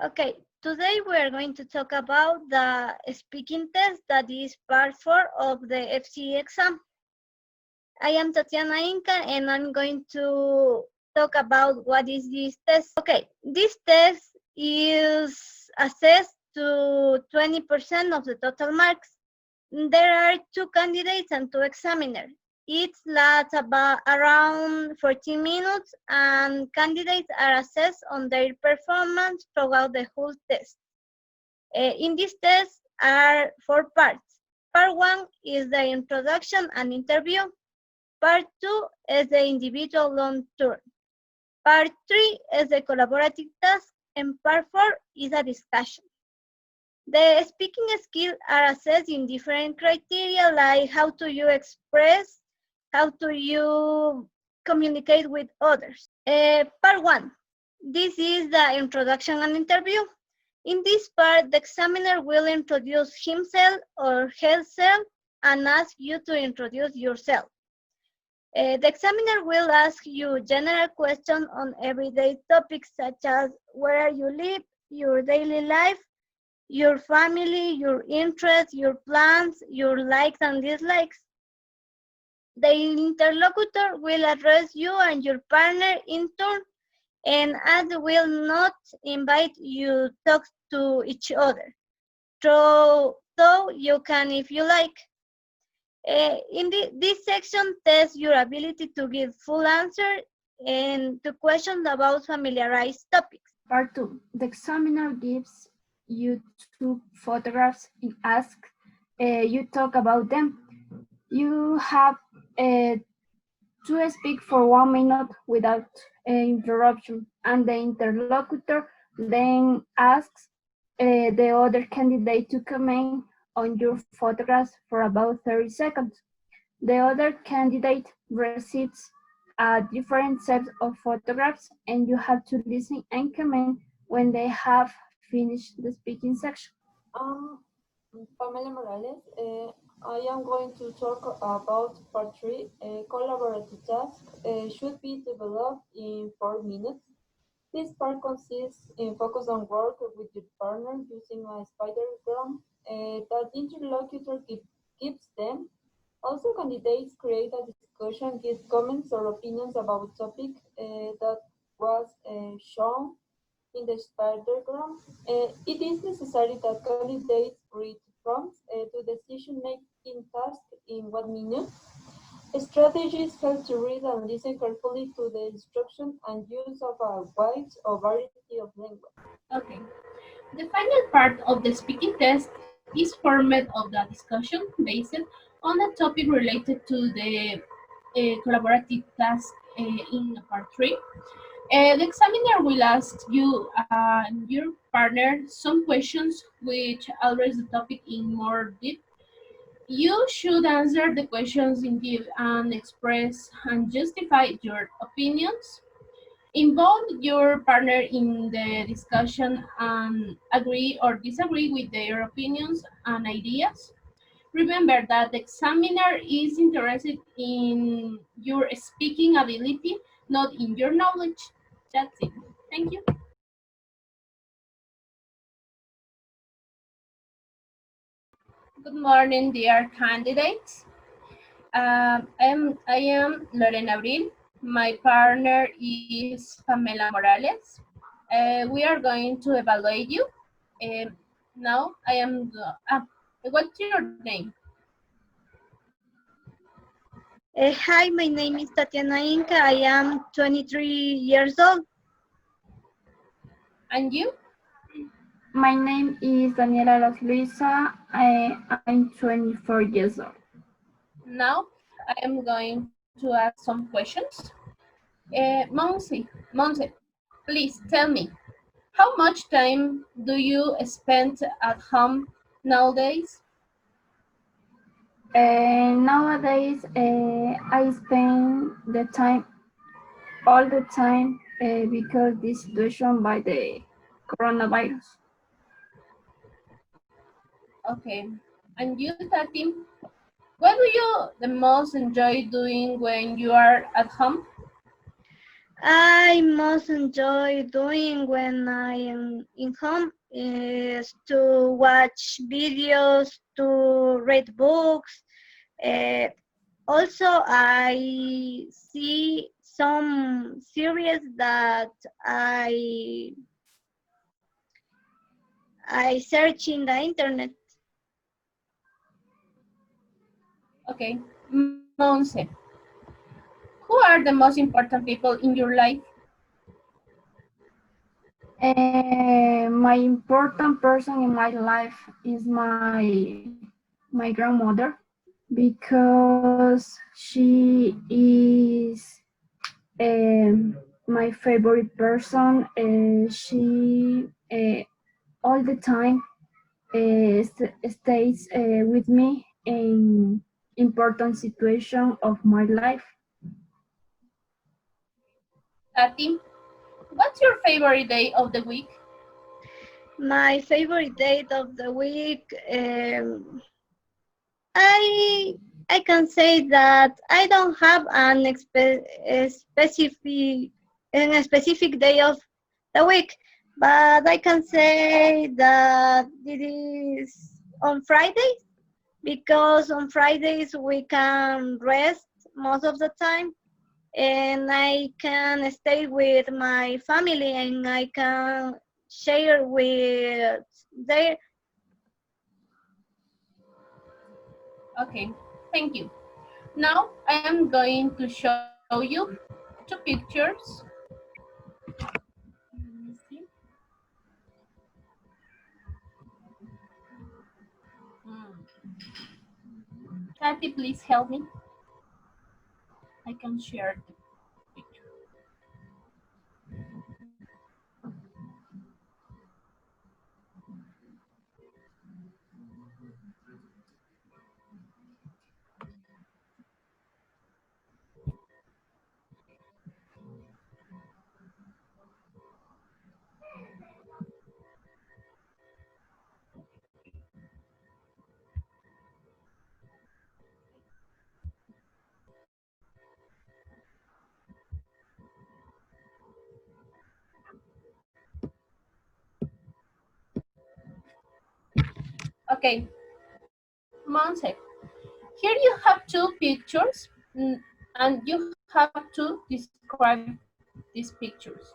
Okay, today we are going to talk about the speaking test that is part 4 of the FCE exam. I am Tatiana Inca and I'm going to talk about what is this test. Okay, this test is assessed to 20% of the total marks. There are 2 candidates and 2 examiners. It lasts about around 14 minutes and candidates are assessed on their performance throughout the whole test. In this test are 4 parts. Part 1 is the introduction and interview. Part 2 is the individual long turn. Part 3 is the collaborative task and part 4 is a discussion. The speaking skills are assessed in different criteria like how do you express, how do you communicate with others. Part 1. This is the introduction and interview. In this part, the examiner will introduce himself or herself and ask you to introduce yourself. The examiner will ask you general questions on everyday topics such as where you live, your daily life, your family, your interests, your plans, your likes and dislikes. The interlocutor will address you and your partner in turn, and as will not invite you to talk to each other. Though you can if you like. This section tests your ability to give full answer and to questions about familiarized topics. Part 2. The examiner gives you 2 photographs and asks you talk about them. You have to speak for 1 minute without interruption, and the interlocutor then asks the other candidate to comment on your photographs for about 30 seconds. The other candidate receives a different set of photographs, and you have to listen and comment when they have finished the speaking section. Pamela Morales. I am going to talk about part 3. A collaborative task should be developed in 4 minutes. This part consists in focus on work with your partner using a spidergram that the interlocutor gives them. Also, candidates create a discussion, give comments or opinions about a topic that was shown in the spidergram. It is necessary that candidates read prompts to decision-making task in 1 minute. Strategies help to read and listen carefully to the instruction and use of a wide variety of language. Okay. The final part of the speaking test is formed of the discussion based on a topic related to the collaborative task in part 3. The examiner will ask you and your partner some questions which address the topic in more depth. You should answer the questions in depth and express and justify your opinions. Involve your partner in the discussion and agree or disagree with their opinions and ideas. Remember that the examiner is interested in your speaking ability, not in your knowledge. That's it. Thank you. Good morning, dear candidates. I am Lorena Abril. My partner is Pamela Morales. We are going to evaluate you. Now I am. What's your name? Hi, my name is Tatiana Inca. I am 23 years old. And you? My name is Daniela Las Luisa. I'm 24 years old. Now I am going to ask some questions. Monse, please tell me, how much time do you spend at home nowadays? Nowadays, I spend all the time because this situation by the coronavirus. Okay. And you, Tati, what do you the most enjoy doing when you are at home? I most enjoy doing when I am in home is to watch videos, to read books. Uh, Also, I see some series that I search in the internet. Okay. Monse, who are the most important people in your life? My important person in my life is my grandmother because she is my favorite person. She all the time stays with me in important situation of my life. Tati, what's your favorite day of the week? My favorite date of the week, I I can say that I don't have a specific day of the week, but I can say that it is on Fridays because on Fridays we can rest most of the time and I can stay with my family and I can share with their. Okay, thank you. Now I am going to show you two pictures. Let me see. Hmm. Tati, please help me. I can share the picture. Okay, Monse, here you have two pictures and you have to describe these pictures.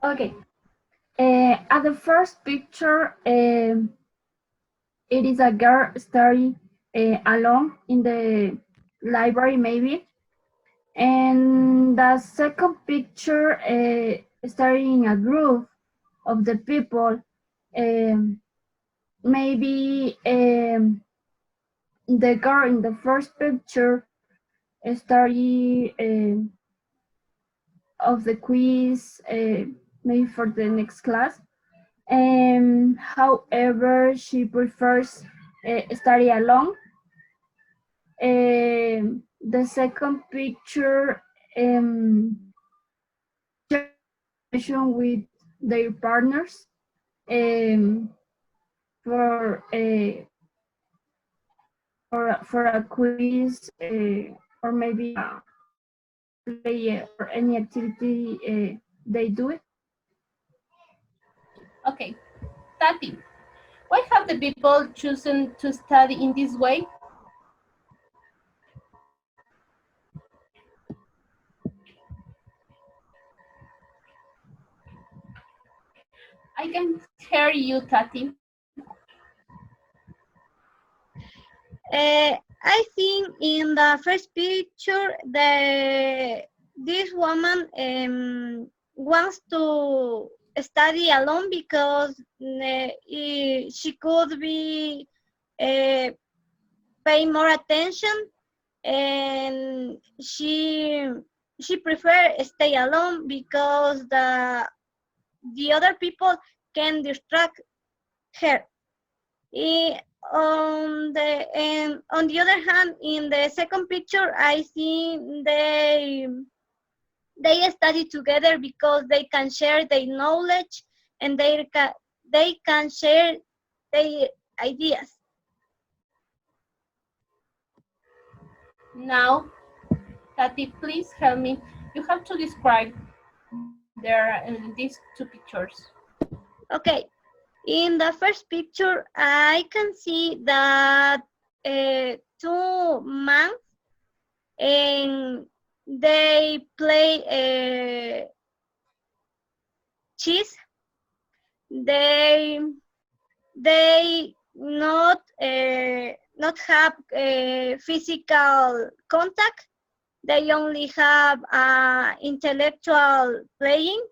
Okay. At the first picture, it is a girl studying alone in the library, maybe. And the second picture, studying a group of the people, um, maybe the girl in the first picture study of the quiz, maybe for the next class. However, she prefers study alone. The second picture, with their partners um, for a for a quiz or maybe play or any activity they do it. Okay, Tati, why have the people chosen to study in this way? I can hear you, Tati. I think in the first picture, this woman wants to study alone because she could be pay more attention, and she prefer stay alone because the other people can distract her. On the other hand, in the second picture, I see they study together because they can share their knowledge and they can share their ideas. Now, Tati, please help me. You have to describe there in these two pictures. Okay, in the first picture, I can see that two men and they play chess. They not have physical contact. They only have intellectual playing,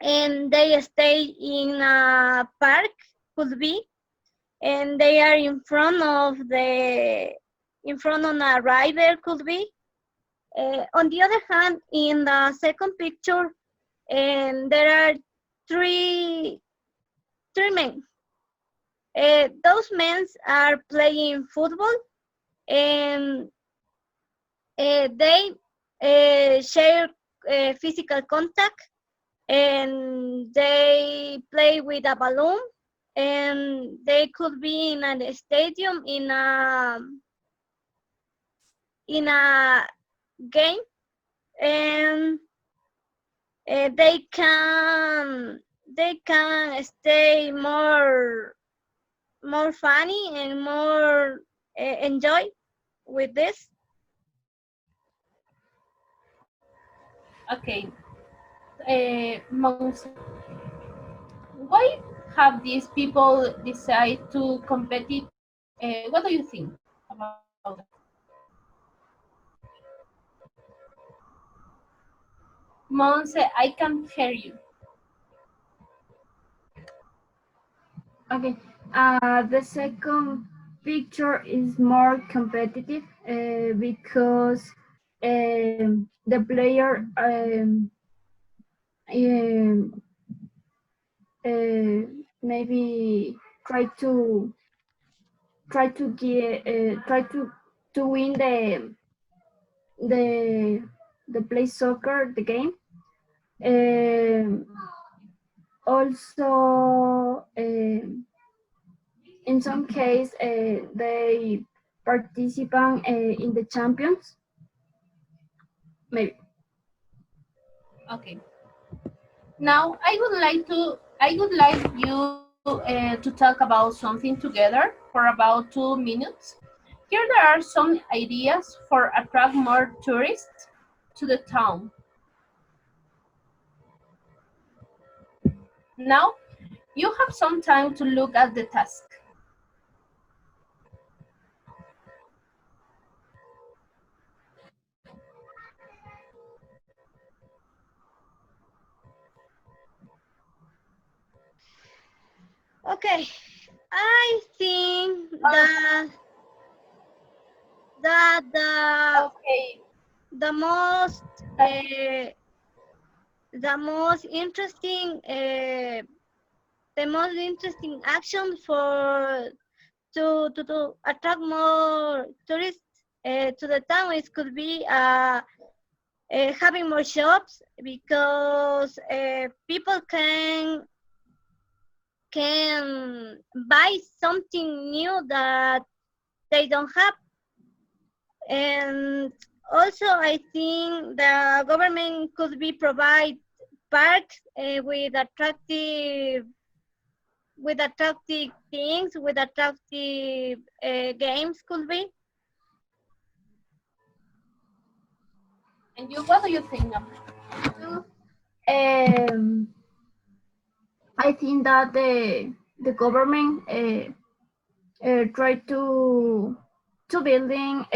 and they stay in a park, could be, and they are in front of a river, could be. On the other hand, in the second picture, and there are three men. Those men are playing football, and they share physical contact, and they play with a balloon, and they could be in a stadium in a game, and they can stay more funny and more enjoy with this. Okay, Monse, why have these people decide to compete? What do you think about that? Monse, I can't hear you. Okay. The second picture is more competitive because the player um, maybe try to get to win the play soccer the game. Also, in some case, they participate in the champions. Maybe. Okay. Now I would like you to talk about something together for about 2 minutes. Here there are some ideas for attract more tourists to the town. Now you have some time to look at the task. Okay, I think that Okay. the most interesting action for to attract more tourists to the town is could be having more shops, because people can buy something new that they don't have. And also, I think the government could be provide parks with attractive things, with attractive games, could be. And you, what do you think? Um, I think that the government try to building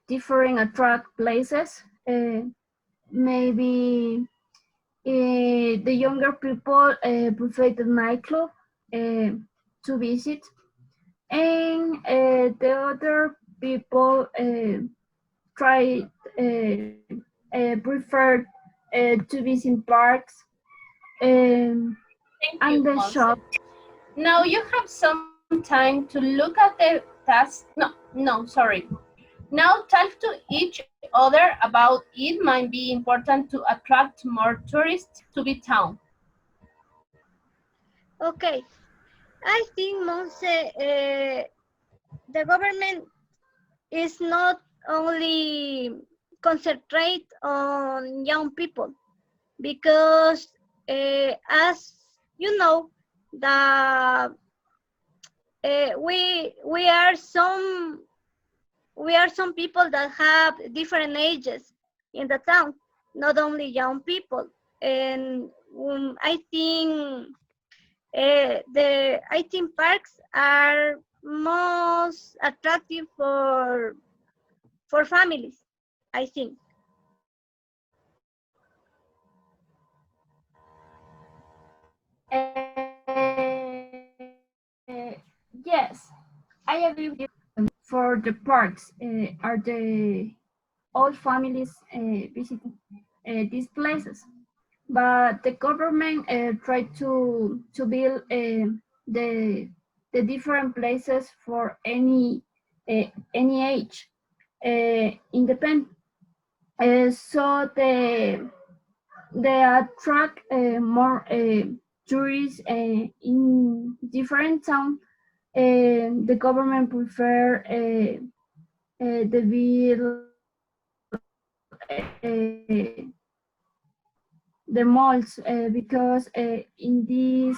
different attract places. Maybe the younger people prefer the nightclub to visit, and the other people try prefer to visit parks Thank and you, the Monse. shop. Now you have some time to look at the task. No, sorry. Now talk to each other about it might be important to attract more tourists to the town. Okay, I think, Monse, the government is not only concentrate on young people because, as you know, the we are some people that have different ages in the town, not only young people, and I think I think parks are most attractive for families, I think. Yes, I agree with you. For the parks, are the all families visiting these places, but the government try to build the different places for any age, independent. So they attract more tourists in different towns. The government prefer the bill the malls because in this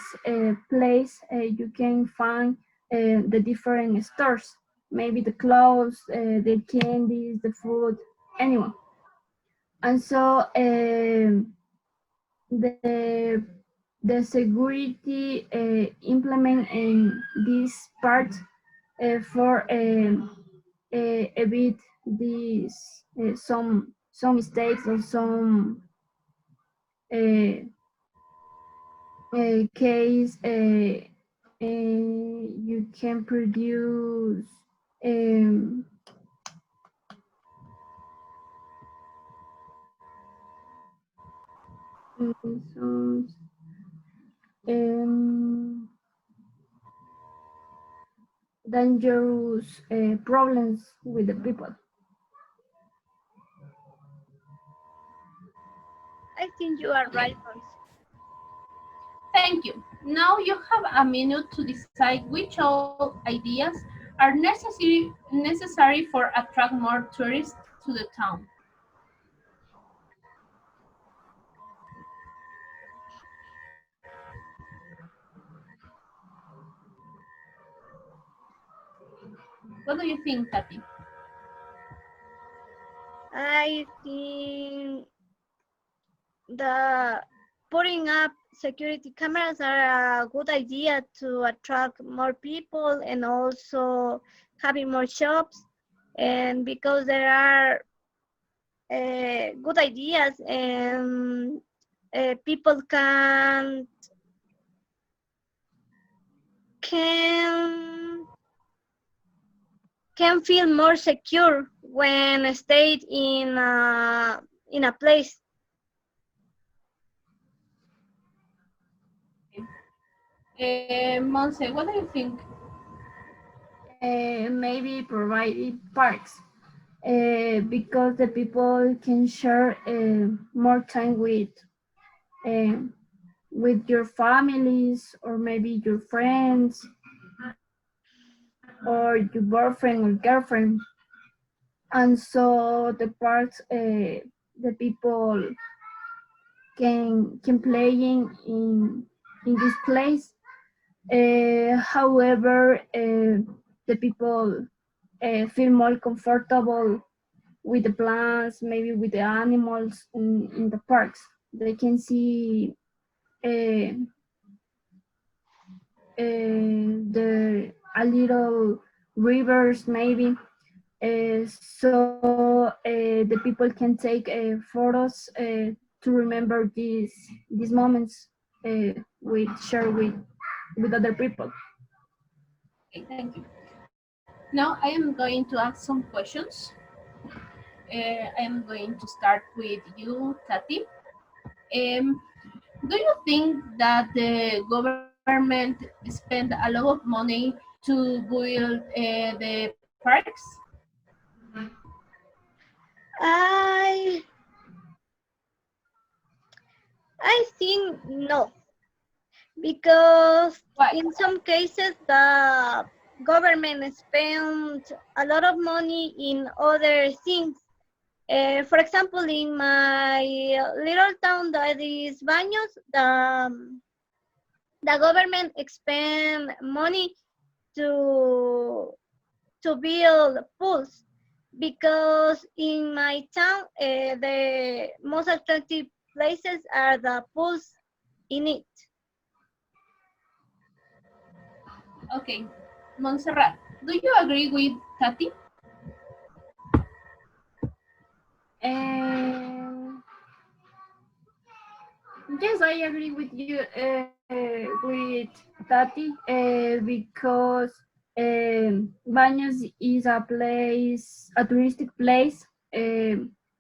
place you can find the different stores, maybe the clothes, the candies, the food, anyone. And so the security implement in this part for evit these some mistakes or some case you can produce um, some um, dangerous problems with the people. I think you are right, Monse. Thank you. Now you have a minute to decide which all ideas are necessary for attract more tourists to the town. What do you think, Tati? I think the putting up security cameras are a good idea to attract more people and also having more shops, and because there are good ideas and people can can feel more secure when stayed in a place. Monse, what do you think? Maybe provided parks because the people can share more time uh, with your families or maybe your friends or your boyfriend or girlfriend. And so the parks the people can play in this place. However, the people feel more comfortable with the plants, maybe with the animals in the parks. They can see uh, the a little rivers maybe. So the people can take photos to remember these moments with share with other people. Okay, thank you. Now I am going to ask some questions. I am going to start with you, Tati. Do you think that the government spend a lot of money to build the parks? I think no, because Why? in some cases the government spends a lot of money in other things, For example, in my little town that is Baños, the government expend money to build pools because in my town the most attractive places are the pools in it. Okay, Montserrat, do you agree with Tati? Um, yes, I agree with you, with Tati, because Baños is a place, a touristic place.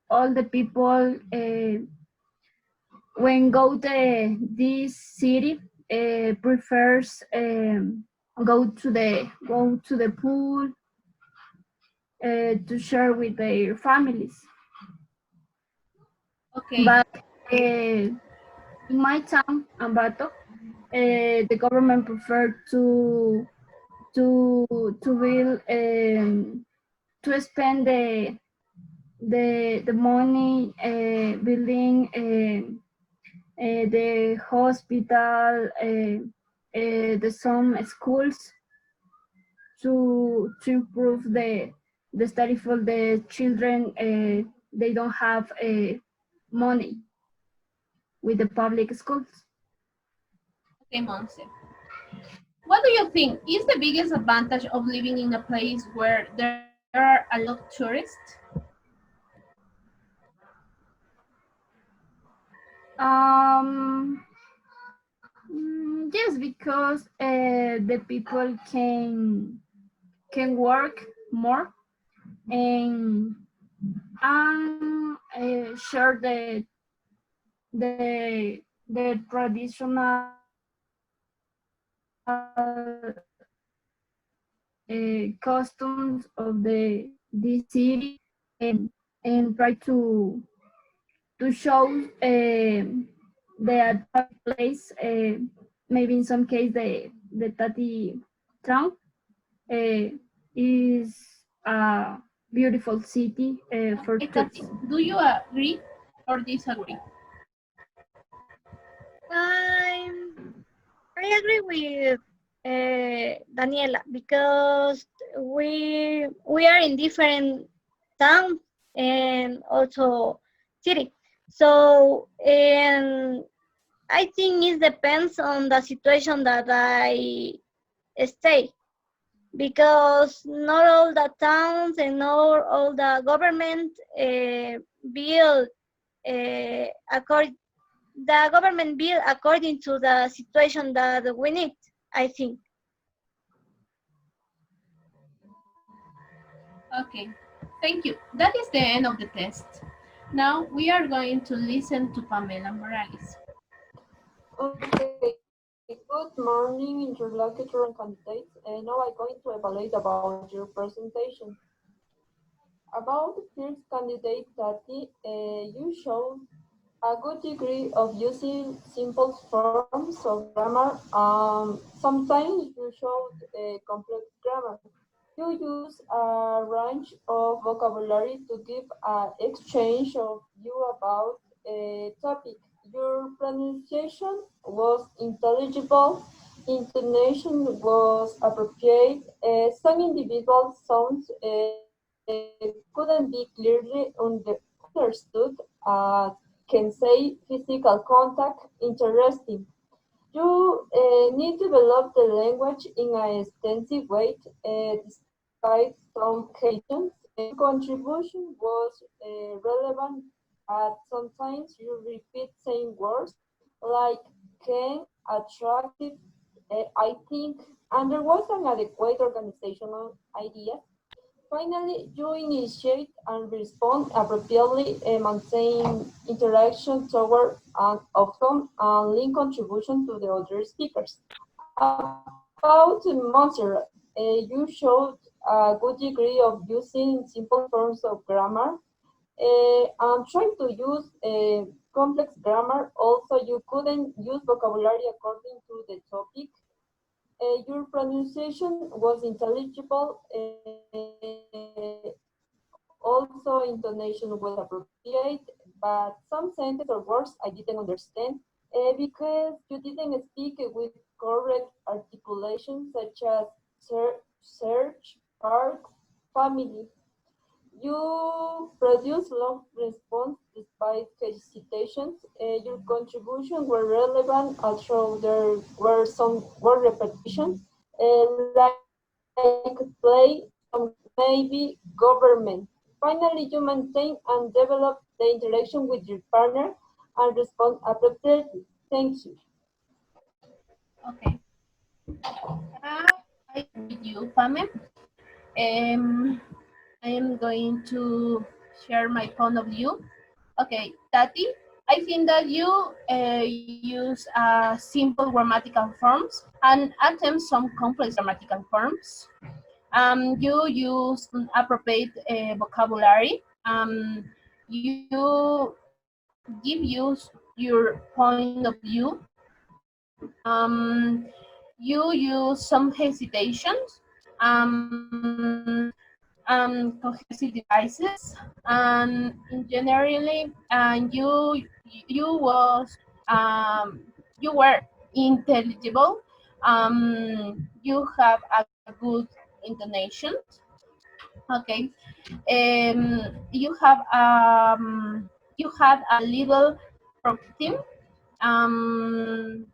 All the people when go to this city prefers go to the pool to share with their families. Okay, But in my town, Ambato, the government preferred to build to spend the money building the hospital, the some schools to improve the study for the children. They don't have money with the public schools. okay, Monse. What do you think is the biggest advantage of living in a place where there are a lot of tourists? Um, yes, because the people can work more and share the traditional customs of this city and try to show the attractive place. Maybe in some case the Tati town is a beautiful city for Okay, Tati, tourists. do you agree or disagree? I agree with Daniela because we are in different towns and also city. So and I think it depends on the situation that I stay because not all the towns and not all the government build according the government build according to the situation that we need, I think. Okay, thank you. That is the end of the test. Now we are going to listen to Pamela Morales. Okay, good morning, interlocutor and candidates. Now I'm going to evaluate about your presentation. About the first candidate, Tati, you showed a good degree of using simple forms of grammar. Sometimes you showed complex grammar. You use a range of vocabulary to give an exchange of view about a topic. Your pronunciation was intelligible, intonation was appropriate. Some individual sounds couldn't be clearly understood. Can say physical contact, interesting. You need to develop the language in an extensive way, despite some occasions. Contribution was relevant, but sometimes you repeat same words like can, attractive, I think, and there was an adequate organizational idea. Finally, you initiate and respond appropriately, maintain interaction toward an outcome and link contribution to the other speakers. About Montserrat, you showed a good degree of using simple forms of grammar. I'm trying to use complex grammar. Also, you couldn't use vocabulary according to the topic. Your pronunciation was intelligible. Also, intonation was appropriate, but some sentences or words I didn't understand because you didn't speak with correct articulation, such as search, park, family. You produce long response despite hesitations. Your contributions were relevant, although there were some word repetitions, like play, some maybe government. Finally, you maintain and develop the interaction with your partner and respond appropriately. Thank you. Okay. I agree with you, Pame. I am going to share my point of view. Okay, Tati, I think that you use simple grammatical forms and attempt some complex grammatical forms. You use appropriate vocabulary. You give your point of view. You use some hesitations. Cohesive devices, and in generally, you was you were intelligible. You have a good intonation. Okay. You had a little protein. Um,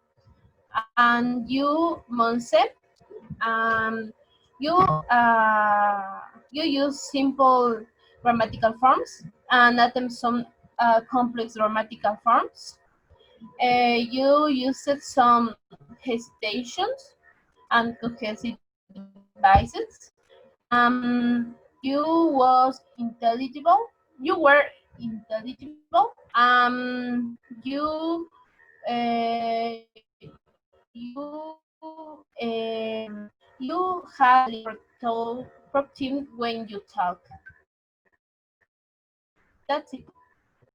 and you, Monse, um, you you use simple grammatical forms and attempt some complex grammatical forms. You used some hesitations and cohesive devices. You was intelligible. You were intelligible. You you you have a little protein when you talk. That's it.